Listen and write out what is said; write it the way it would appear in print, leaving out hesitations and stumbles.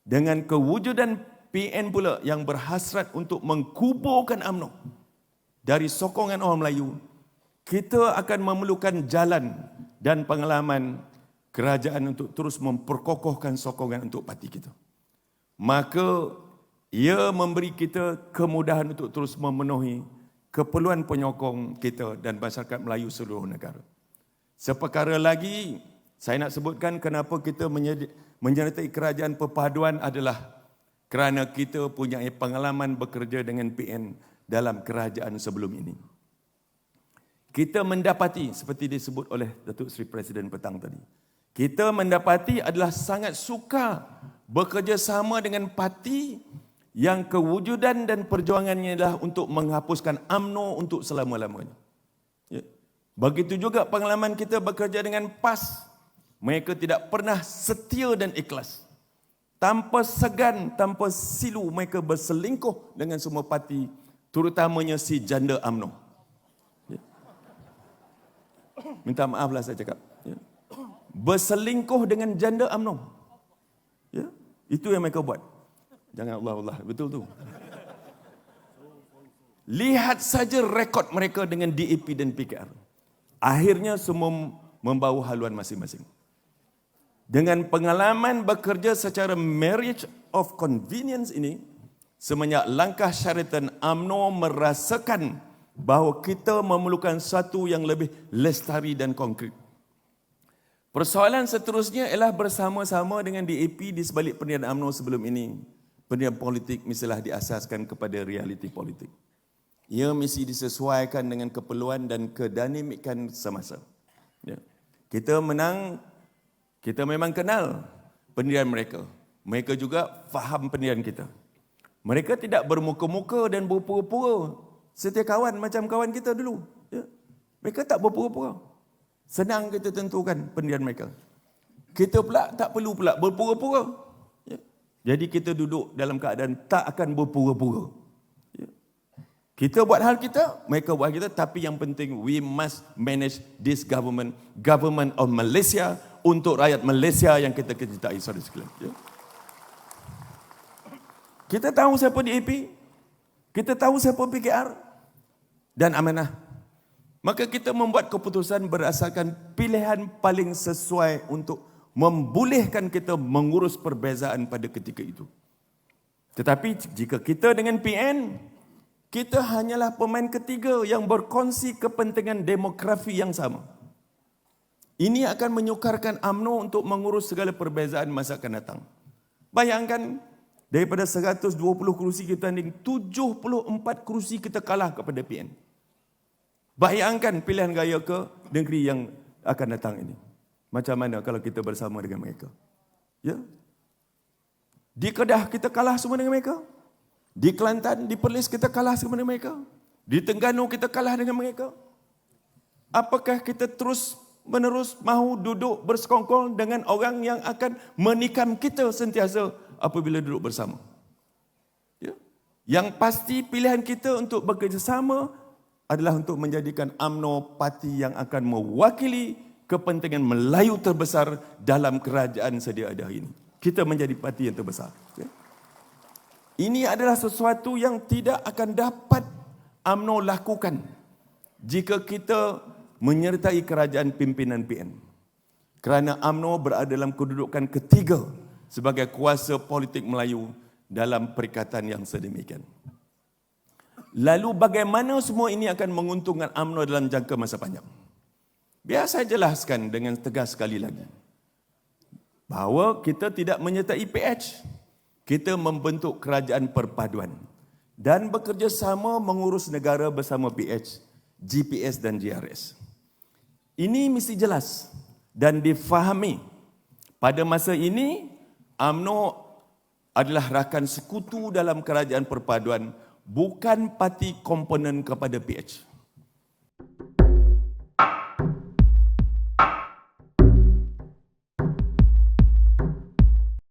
dengan kewujudan PN pula yang berhasrat untuk mengkuburkan UMNO dari sokongan orang Melayu, kita akan memerlukan jalan dan pengalaman kerajaan untuk terus memperkokohkan sokongan untuk parti kita. Maka ia memberi kita kemudahan untuk terus memenuhi keperluan penyokong kita dan masyarakat Melayu seluruh negara. Seperkara lagi, saya nak sebutkan kenapa kita menyertai kerajaan perpaduan adalah kerana kita punya pengalaman bekerja dengan PN dalam kerajaan sebelum ini. Kita mendapati, seperti disebut oleh Datuk Seri Presiden petang tadi, kita mendapati adalah sangat suka bekerjasama dengan parti yang kewujudan dan perjuangannya adalah untuk menghapuskan UMNO untuk selama-lamanya. Ya. Begitu juga pengalaman kita bekerja dengan PAS. Mereka tidak pernah setia dan ikhlas. Tanpa segan, tanpa silu, mereka berselingkuh dengan semua parti, terutamanya si janda UMNO. Ya. Minta maaflah saya cakap. Ya. Berselingkuh dengan janda UMNO. Ya. Itu yang mereka buat. Jangan Allah, betul tu. Lihat saja rekod mereka dengan DAP dan PKR. Akhirnya semua membawa haluan masing-masing. Dengan pengalaman bekerja secara marriage of convenience ini, semenjak langkah Sheraton, UMNO merasakan bahawa kita memerlukan satu yang lebih lestari dan konkret. Persoalan seterusnya ialah bersama-sama dengan DAP di sebalik pendirian UMNO sebelum ini. Pendirian politik mestilah diasaskan kepada realiti politik. Ia mesti disesuaikan dengan keperluan dan kedinamikan semasa. Ya. Kita memang kenal pendirian mereka. Mereka juga faham pendirian kita. Mereka tidak bermuka-muka dan berpura-pura setia kawan macam kawan kita dulu. Ya. Mereka tak berpura-pura. Senang kita tentukan pendirian mereka. Kita pula tak perlu pula berpura-pura. Ya. Jadi kita duduk dalam keadaan tak akan berpura-pura. Ya. Kita buat hal kita, mereka buat kita, tapi yang penting we must manage this government of Malaysia untuk rakyat Malaysia yang kita cintai saudara sekalian. Ya. Kita tahu siapa DAP, kita tahu siapa PKR dan amanah. Maka kita membuat keputusan berdasarkan pilihan paling sesuai untuk membolehkan kita mengurus perbezaan pada ketika itu. Tetapi jika kita dengan PN, kita hanyalah pemain ketiga yang berkongsi kepentingan demografi yang sama. Ini akan menyukarkan UMNO untuk mengurus segala perbezaan masa akan datang. Bayangkan, daripada 120 kerusi kita tanding, 74 kerusi kita kalah kepada PN. Bayangkan pilihan gaya ke negeri yang akan datang ini. Macam mana kalau kita bersama dengan mereka? Ya? Di Kedah kita kalah semua dengan mereka. Di Kelantan, di Perlis kita kalah semua dengan mereka. Di Terengganu kita kalah dengan mereka. Apakah kita terus menerus mahu duduk bersekongkol dengan orang yang akan menikam kita sentiasa apabila duduk bersama? Ya? Yang pasti pilihan kita untuk bekerjasama adalah untuk menjadikan UMNO parti yang akan mewakili kepentingan Melayu terbesar dalam kerajaan sedia ada ini. Kita menjadi parti yang terbesar. Ya? Ini adalah sesuatu yang tidak akan dapat UMNO lakukan jika kita menyertai kerajaan pimpinan PN. Kerana UMNO berada dalam kedudukan ketiga sebagai kuasa politik Melayu dalam perikatan yang sedemikian. Lalu bagaimana semua ini akan menguntungkan UMNO dalam jangka masa panjang? Biar saya jelaskan dengan tegas sekali lagi. Bahawa kita tidak menyertai PH. Kita membentuk kerajaan perpaduan. Dan bekerjasama mengurus negara bersama PH, GPS dan GRS. Ini mesti jelas dan difahami. Pada masa ini, UMNO adalah rakan sekutu dalam kerajaan perpaduan, bukan parti komponen kepada PH.